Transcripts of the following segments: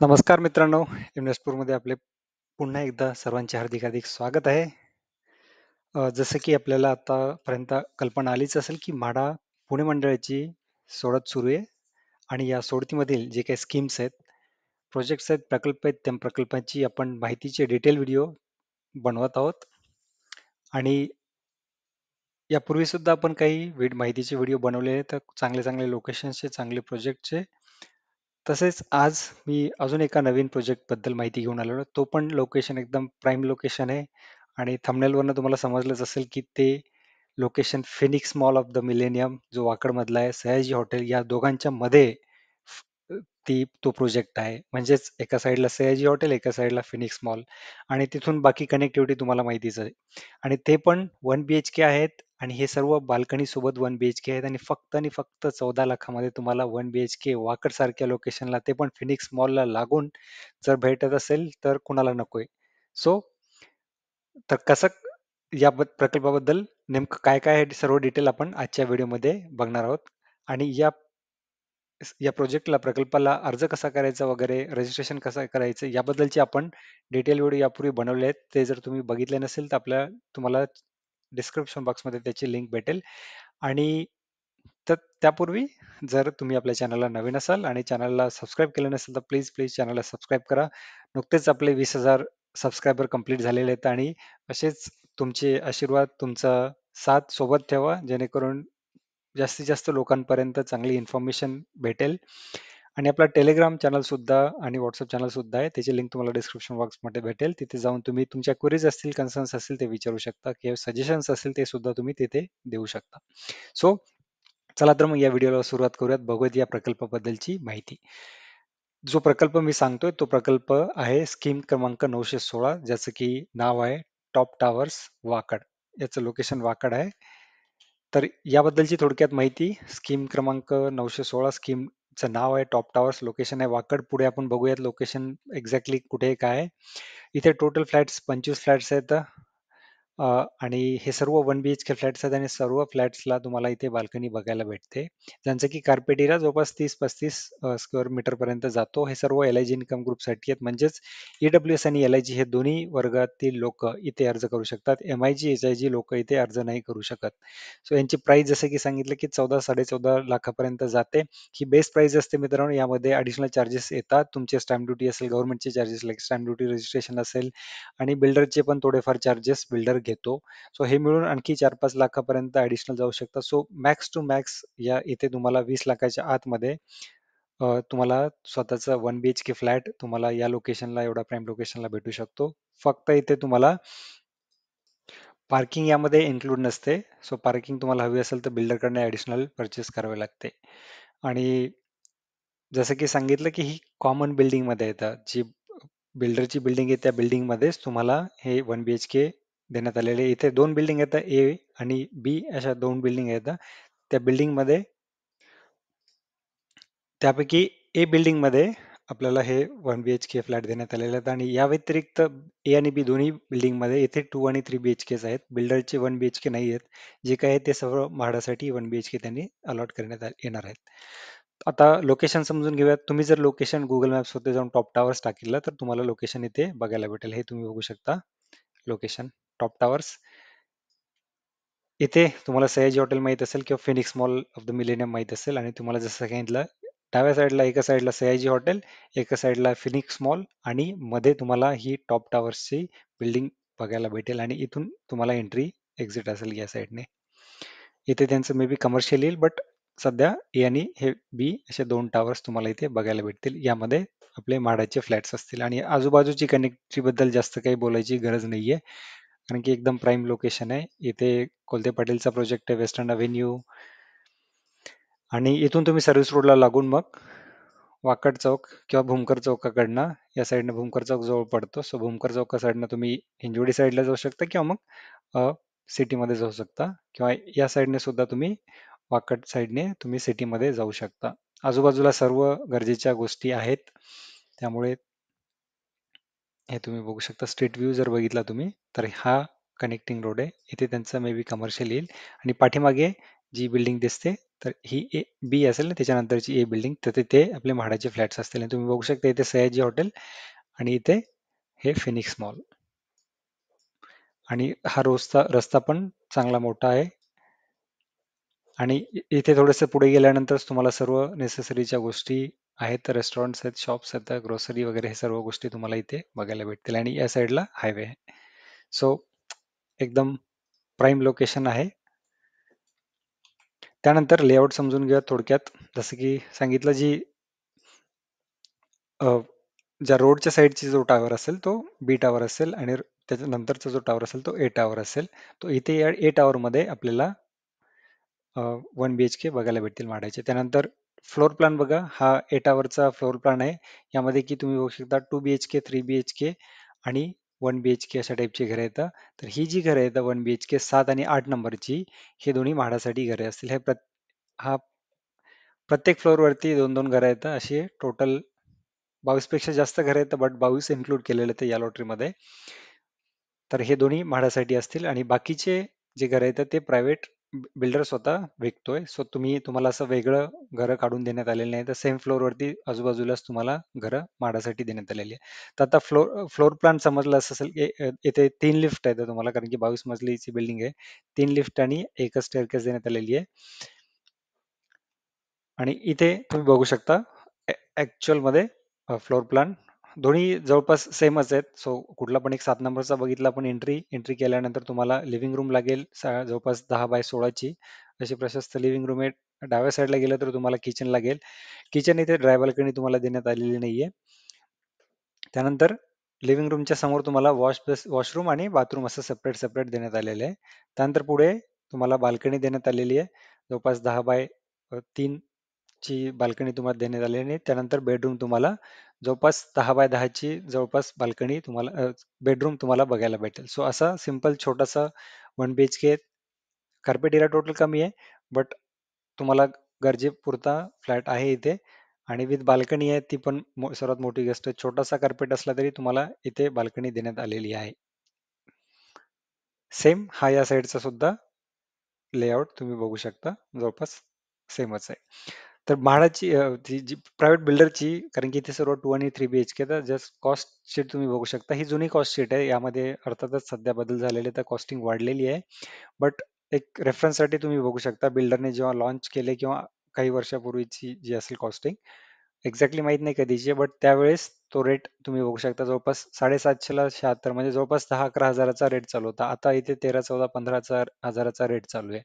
नमस्कार मित्रांनो, इन्व्हेस्टपूरमध्ये आपले पुन्हा एकदा सर्वांचे हार्दिक हार्दिक स्वागत आहे. जसं की आपल्याला आतापर्यंत कल्पना आलीच असेल की म्हाडा पुणे मंडळाची सोडत सुरू आहे आणि या सोडतीमधील जे काही स्कीम्स आहेत, प्रोजेक्ट्स आहेत, प्रकल्प आहेत, त्या प्रकल्पाची आपण माहितीचे डिटेल व्हिडिओ बनवत आहोत आणि यापूर्वी सुद्धा आपण काही माहितीचे व्हिडिओ बनवले आहेत, तर चांगले चांगले लोकेशन्सचे, चांगले प्रोजेक्टचे. तसेच आज मी अजून एका नवीन प्रोजेक्ट बद्दल माहिती घेऊन आलेलो आहे. तो पण लोकेशन एकदम प्राईम लोकेशन आहे आणि थंबनेलवरनं तुम्हाला समजलंच असेल की ते location Phoenix mall of the millennium जो वाकडमधला आहे, सयाजी हॉटेल या दोघांच्या मध्ये तो प्रोजेक्ट आहे. म्हणजेच एका साईडला सयाजी हॉटेल, एका साईडला फिनिक्स मॉल आणि तिथून बाकी कनेक्टिव्हिटी तुम्हाला माहितीच आहे. आणि ते पण 1 BHK आहेत आणि हे सर्व बाल्कनी सोबत 1 BHK आहेत आणि फक्त 14 लाखामध्ये तुम्हाला 1 BHK वाकड सारख्या लोकेशनला ते पण फिनिक्स मॉलला लागून जर भेटत असेल तर कुणाला नकोय. सो तर कसं या प्रकल्पाबद्दल नेमकं काय काय आहे सर्व डिटेल आपण आजच्या व्हिडिओमध्ये बघणार आहोत आणि या प्रोजेक्टला प्रकल्पाला अर्ज कसा करायचा वगैरे रजिस्ट्रेशन कसं करायचं याबद्दलचे आपण डिटेल व्हिडिओ यापूर्वी बनवले आहेत. ते जर तुम्ही बघितले नसेल तर तुम्हाला डिस्क्रिप्शन बॉक्समध्ये त्याची लिंक भेटेल आणि तर त्यापूर्वी जर तुम्ही आपल्या चॅनलला नवीन असाल आणि चॅनलला सबस्क्राईब केलं नसेल तर प्लीज प्लीज चॅनलला सबस्क्राईब करा. नुकतेच आपले 20,000 सबस्क्रायबर कंप्लीट झालेले आहेत आणि असेच तुमचे आशीर्वाद, तुमचा साथ सोबत ठेवा जेणेकरून जास्तीत जास्त लोकांपर्यंत चांगली इन्फॉर्मेशन भेटेल आणि आपला टेलिग्राम चॅनल सुद्धा आणि व्हॉट्सअप चॅनल सुद्धा आहे. त्याची लिंक तुम्हाला डिस्क्रिप्शन बॉक्समध्ये भेटेल. तिथे जाऊन तुम्ही तुमच्या क्वेरीज असतील, कन्सर्न्स असतील ते विचारू शकता किंवा सजेशन्स असतील ते सुद्धा तुम्ही तिथे देऊ शकता. सो चला तर मग या व्हिडिओला सुरुवात करूयात. बघूयात या प्रकल्पाबद्दलची माहिती. जो प्रकल्प मी सांगतोय तो प्रकल्प आहे स्कीम क्रमांक 916 ज्याचं की नाव आहे टॉप टावर्स वाकड. याचं लोकेशन वाकड आहे. तर याबद्दलची थोडक्यात माहिती स्कीम क्रमांक 916 स्कीमचं नाव आहे टॉप टावर्स, लोकेशन आहे वाकड. पुढे आपण बघूयात लोकेशन एक्झॅक्टली कुठे आहे, काय आहे. इथे टोटल फ्लॅट्स 25 फ्लॅट्स आहेत आणि हे सर्व 1 BHK फ्लॅट्स आहेत आणि सर्व फ्लॅट्सला तुम्हाला इथे बाल्कनी बघायला भेटते. ज्यांचं की कार्पेट एरिया जवळपास 30-35 स्क्वेअर मीटर पर्यंत जातो. हे सर्व LIG इन्कम ग्रुपसाठी आहेत. म्हणजेच EWS आणि LIG हे दोन्ही वर्गातील लोक इथे अर्ज करू शकतात. MIG, HIG लोक इथे अर्ज नाही करू शकत. सो यांची प्राइस जसं की सांगितलं की 14-14.5 लाखापर्यंत जाते. ही बेस्ट प्राइस असते मित्रांनो. यामध्ये ॲडिशनल चार्जेस येतात. तुमचे स्टॅम्प ड्युटी असेल, गव्हर्नमेंटचे charges like stamp duty, registration असेल आणि बिल्डरचे पण थोडेफार चार्जेस बिल्डर घेतो. सो हे मिळून आणखी 4-5 लाखापर्यंत ॲडिशनल जाऊ शकतात. सो मॅक्स टू मॅक्स या इथे तुम्हाला 20 लाखाच्या आतमध्ये तुम्हाला स्वतःचा 1 BHK फ्लॅट तुम्हाला या लोकेशनला एवढा प्राईम लोकेशनला भेटू शकतो. फक्त इथे तुम्हाला पार्किंग यामध्ये इन्क्लूड नसते. सो पार्किंग तुम्हाला हवी असेल तर बिल्डरकडनं ॲडिशनल परचेस करावे लागते. आणि जसं की सांगितलं की ही कॉमन बिल्डिंगमध्ये येतात. जी बिल्डरची बिल्डिंग आहे त्या बिल्डिंगमध्येच तुम्हाला हे 1 BHK देण्यात आलेले. इथे 2 बिल्डिंग येतात ए आणि बी अशा 2 बिल्डिंग येतात. त्या बिल्डिंगमध्ये त्यापैकी ए बिल्डिंगमध्ये आपल्याला हे 1 BHK फ्लॅट देण्यात आलेले आहेत आणि या व्यतिरिक्त ए आणि बी दोन्ही बिल्डिंगमध्ये इथे 2 आणि 3 BHKs आहेत. बिल्डरचे 1 BHK नाही आहेत. जे काही आहे ते सर्व म्हाडासाठी 1 BHK त्यांनी अलॉट करण्यात येणार आहेत. आता लोकेशन समजून घेऊयात. तुम्ही जर लोकेशन गुगल मॅप्सवरती जाऊन टॉप टावर्स टाकलं तर तुम्हाला लोकेशन इथे बघायला भेटेल. हे तुम्ही बघू शकता लोकेशन टॉप टावर्स. इथे तुम्हाला सयाजी हॉटेल माहीत असेल किंवा Phoenix mall of the millennium माहीत असेल आणि तुम्हाला जसं सांगितलं डाव्या साईडला एका साईडला सयाजी हॉटेल, एका साईडला फिनिक्स मॉल आणि मध्ये तुम्हाला ही टॉप टावर्सची बिल्डिंग बघायला भेटेल आणि इथून तुम्हाला एंट्री एक्झिट असेल या साईडने. इथे त्यांचं मे बी कमर्शियल येईल बट सध्या ए आणि हे बी असे 2 टावर्स तुम्हाला इथे बघायला भेटतील. यामध्ये आपले म्हाडाचे फ्लॅट्स असतील आणि आजूबाजूची कनेक्टिव्हिटी बद्दल जास्त काही बोलायची गरज नाहीये. कारण की एकदम प्राईम लोकेशन आहे. इथे कोलते पाटीलचा प्रोजेक्ट आहे, वेस्टर्न अव्हेन्यू आणि इथून तुम्ही सर्व्हिस रोडला लागून मग वाकड चौक किंवा भूमकर चौकाकडनं या साईडनं भूमकर चौक जवळ पडतो. सो भूमकर चौका साईडनं तुम्ही हिंजवडी साईडला जाऊ शकता किंवा मग सिटीमध्ये जाऊ शकता किंवा या साईडने सुद्धा तुम्ही वाकड साईडने तुम्ही सिटीमध्ये जाऊ शकता. आजूबाजूला सर्व गरजेच्या गोष्टी आहेत. त्यामुळे हे तुम्ही बघू शकता. स्ट्रीट व्ह्यू जर बघितला तुम्ही तर हा कनेक्टिंग रोड आहे. इथे त्यांचं मे बी कमर्शियल येईल आणि पाठीमागे जी बिल्डिंग दिसते तर ही बी असेल ना, त्याच्यानंतरची ए बिल्डिंग, तर तिथे आपले म्हाडाचे फ्लॅट्स असतील. आणि तुम्ही बघू शकता इथे सयाजी हॉटेल आणि इथे हे फिनिक्स मॉल. आणि हा रस्ता पण चांगला मोठा आहे. आणि इथे थोडंसं पुढे गेल्यानंतरच तुम्हाला सर्व नेसेसरीच्या गोष्टी आहेत. रेस्टॉरंट्स आहेत, शॉप्स आहेत, ग्रोसरी वगैरे हे सर्व गोष्टी तुम्हाला इथे बघायला भेटतील. आणि या साईडला हायवे आहे. सो एकदम प्राईम लोकेशन आहे. त्यानंतर लेआउट समजून घ्या थोडक्यात. जसं की सांगितलं, अ, ज्या रोडच्या साईडची जो टावर असेल तो बी टावर असेल आणि त्याच्यानंतरचा जो टावर असेल तो ए टावर असेल. तो इथे या ए टावरमध्ये आपल्याला 1 BHK बघायला भेटतील म्हाडाचे. त्यानंतर फ्लोर प्लॅन बघा, हा 8 आवरचा फ्लोर प्लॅन आहे. यामध्ये की तुम्ही बघू शकता 2 BHK, 3 BHK आणि 1 BHK अशा टाईपची घरं येतात. तर ही जी घरं येतात 1 BHK 7 आणि 8 नंबरची, हे दोन्ही म्हाडासाठी घरे असतील. हा प्रत्येक फ्लोअरवरती 2-2 घरं येतात. अशी टोटल 22 पेक्षा जास्त घरं येतात, बट 22 इन्क्लूड केलेले ते या लॉटरीमध्ये. तर हे दोन्ही म्हाडासाठी असतील. आणि बाकीचे जे घरं आहेत ते प्रायव्हेट बिल्डर स्वतः विकतोय. सो तुम्हाला असं वेगळं घरं काढून देण्यात आलेलं नाही. तर सेम फ्लोअरवरती आजूबाजूलाच तुम्हाला घरं म्हाडासाठी देण्यात आलेली आहे. तर आता फ्लोर प्लॅन समजलं असं असेल की इथे 3 लिफ्ट आहेत तुम्हाला, कारण की 22 मजलीची बिल्डिंग आहे. 3 लिफ्ट आणि एकच स्टेअरकेस देण्यात आलेली आहे. आणि इथे तुम्ही बघू शकता ऍक्च्युअल मध्ये फ्लोर प्लॅन दोन्ही जवळपास सेमच आहेत. सो कुठला पण एक 7 नंबरचा बघितला आपण, एंट्री केल्यानंतर तुम्हाला लिव्हिंग रूम लागेल जवळपास 10 बाय 16ची अशी प्रशस्त लिव्हिंग रूम आहे. डाव्या साईडला गेलं तर तुम्हाला किचन लागेल. किचन इथे ड्राय बाल्कनी तुम्हाला देण्यात आलेली नाहीये. त्यानंतर लिव्हिंग रूमच्या समोर तुम्हाला वॉशरूम आणि बाथरूम असं सेपरेट सेपरेट देण्यात आलेलं आहे. त्यानंतर पुढे तुम्हाला बाल्कनी देण्यात आलेली आहे. जवळपास 10 बाय 3 ची बाल्कनी तुम्हाला देण्यात आलेली आहे. त्यानंतर बेडरूम तुम्हाला जवळपास 10 बाय 10ची जवळपास बाल्कनी तुम्हाला बेडरूम तुम्हाला बघायला भेटेल. सो असा सिंपल छोटासा 1 BHK. कार्पेट एरिया टोटल कमी आहे, बट तुम्हाला गरजेपुरता फ्लॅट आहे इथे. आणि विथ बाल्कनी आहे, ती पण सर्वात मोठी गोष्ट आहे. छोटासा कार्पेट असला तरी तुम्हाला इथे बाल्कनी देण्यात आलेली आहे. सेम हा या साईडचा सुद्धा लेआउट तुम्ही बघू शकता, जवळपास सेमच आहे. तर म्हाडाची जी प्रायव्हेट बिल्डरची, कारण की इथे सर्व 2 आणि 3 BHK, तर जस्ट कॉस्ट शीट तुम्ही बघू शकता. ही जुनी कॉस्ट शीट आहे. यामध्ये अर्थातच सध्या बदल झालेले, तर कॉस्टिंग वाढलेली आहे. बट एक रेफरन्ससाठी तुम्ही बघू शकता, बिल्डरने जेव्हा लॉन्च केले किंवा काही वर्षापूर्वीची जी असेल कॉस्टिंग, एक्झॅक्टली माहित नाही कधीची, बट त्यावेळेस तो रेट तुम्ही बघू शकता, जवळपास 750 ला 76, म्हणजे जवळपास 10-11 हजाराचा रेट चालू होता. आता इथे 13-14-15 हजाराचा रेट चालू आहे.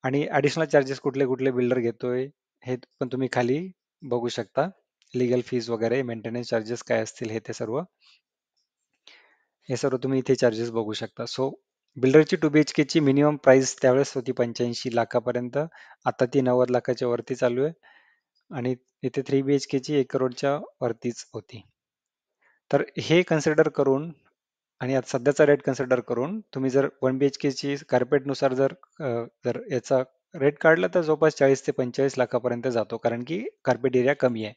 आणि ऍडिशनल चार्जेस कुठले कुठले बिल्डर घेतोय हे पण तुम्ही खाली बघू शकता. लिगल फीज वगैरे, मेंटेनन्स चार्जेस काय असतील हे सर्व तुम्ही इथे चार्जेस बघू शकता. सो बिल्डरची 2 BHK ची मिनिमम प्राइस त्यावेळेस होती 85 लाखापर्यंत. आता ती 90 लाखाच्या वरती चालू आहे. आणि इथे 3 BHK ची 1 करोडच्या वरतीच होती. तर हे कन्सिडर करून आणि आता सध्याचा रेट कन्सिडर करून तुम्ही जर 1 BHK ची कार्पेटनुसार जर याचा रेट काढला, तर जवळपास 40 ते 45 लाखापर्यंत जातो, कारण की कार्पेट एरिया कमी आहे.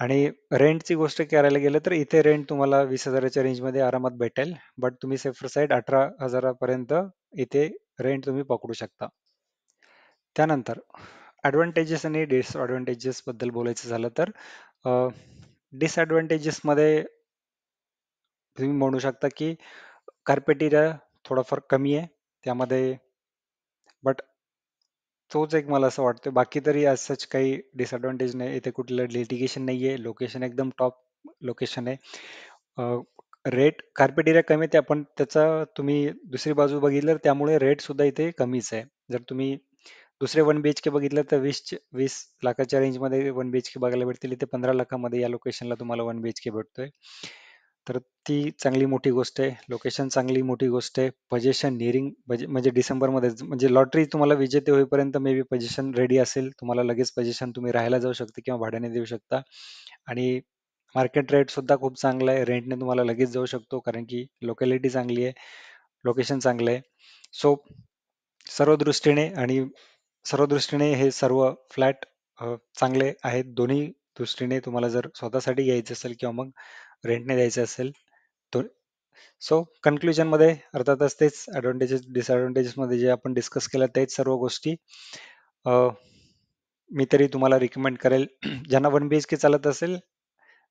आणि रेंटची गोष्ट करायला गेलं तर इथे रेंट तुम्हाला 20 हजाराच्या रेंजमध्ये आरामात भेटेल. बट तुम्ही सेफर साईड 18 हजारापर्यंत इथे रेंट तुम्ही पकडू शकता. त्यानंतर ॲडव्हान्टेजेस आणि डिसॲडव्हान्टेजेस बद्दल बोलायचं झालं तर, डिसॲडव्हान्टेजेस मध्ये तुम्ही म्हणू शकता की कार्पेट एरिया थोडाफार कमी आहे त्यामध्ये. बट तोच एक मला असं वाटतं. बाकी तरी आज सच काही डिसएडव्हान्टेज नाही. इथे कुठलं लिटिगेशन नाही आहे. लोकेशन एकदम टॉप लोकेशन आहे. रेट कार्पेट एरिया कमी आहे, पण त्याचा तुम्ही दुसरी बाजू बघितलं तर त्यामुळे रेट सुद्धा इथे कमीच आहे. जर तुम्ही दुसरे 1 BHK बघितलं तर 20 लाखाच्या रेंजमध्ये 1 BHK बघायला भेटतील. इथे 15 लाखामध्ये या लोकेशनला तुम्हाला 1 BHK भेटतोय. तर ती चांगली मोठी गोष्ट आहे. लोकेशन चांगली मोठी गोष्ट आहे. पोझिशन निअरिंग म्हणजे डिसेंबरमध्ये, म्हणजे लॉटरी तुम्हाला विजेते होईपर्यंत मे बी पोझिशन रेडी असेल. तुम्हाला लगेच पोझिशन तुम्ही राहायला जाऊ शकता किंवा भाड्याने देऊ शकता. आणि मार्केट रेट सुद्धा खूप चांगला आहे. रेंटने तुम्हाला लगेच जाऊ शकतो, कारण की लोकॅलिटी चांगली आहे, लोकेशन चांगलं आहे. सो सर्व दृष्टीने आणि सर्व दृष्टीने हे सर्व फ्लॅट चांगले आहेत. दोन्ही दृष्टीने तुम्हाला जर स्वतःसाठी घ्यायचं असेल किंवा मग रेंटने द्यायचं असेल. सो कन्क्लुजन मध्ये अर्थातच तेच ऍडव्हान्टेजेस डिसएडव्हान्टेजेस मध्ये जे आपण डिस्कस केलं तेच सर्व गोष्टी. अ, मी तरी तुम्हाला रिकमेंड करेल ज्यांना 1 BHK चालत असेल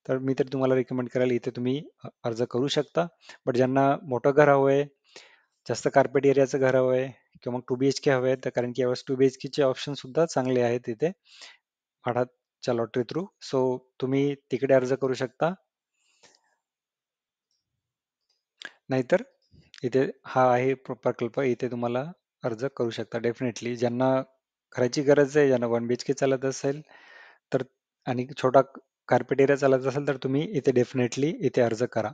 तर मी तरी तुम्हाला रिकमेंड करेल इथे तुम्ही अर्ज करू शकता. बट ज्यांना मोठं घर हवं आहे, जास्त कार्पेट एरियाचं घर हवं आहे किंवा मग 2 BHK हवे आहे, तर कारण की यावेळेस 2 BHK चे ऑप्शन सुद्धा चांगले आहेत इथे म्हाडाच्या लॉटरी थ्रू. सो तुम्ही तिकडे अर्ज करू शकता. नाहीतर इथे हा आहे प्रकल्प, इथे तुम्हाला अर्ज करू शकता डेफिनेटली. ज्यांना घराची गरज आहे, ज्यांना 1 BHK चालत असेल तर आणि छोटा कार्पेट एरिया चालत असेल तर तुम्ही इथे डेफिनेटली इथे अर्ज करा.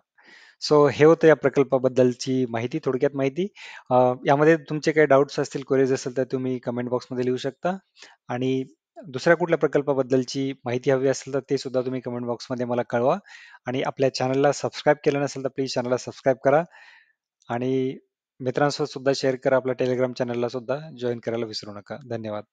सो हे होतं या प्रकल्पाबद्दलची माहिती, थोडक्यात माहिती. यामध्ये तुमचे काही डाऊट्स असतील, क्वेरीज असेल तर तुम्ही कमेंट बॉक्समध्ये लिहू शकता. आणि दुसऱ्या कुठल्या प्रकल्पाबद्दलची माहिती हवी असेल तर ते सुद्धा तुम्ही कमेंट बॉक्समध्ये मला कळवा. आणि आपल्या चॅनलला सबस्क्राईब केलं नसेल तर प्लीज चॅनलला सबस्क्राईब करा. आणि मित्रांसोबत सुद्धा शेअर करा. आपल्या टेलिग्राम चॅनलला सुद्धा जॉईन करायला विसरू नका. धन्यवाद.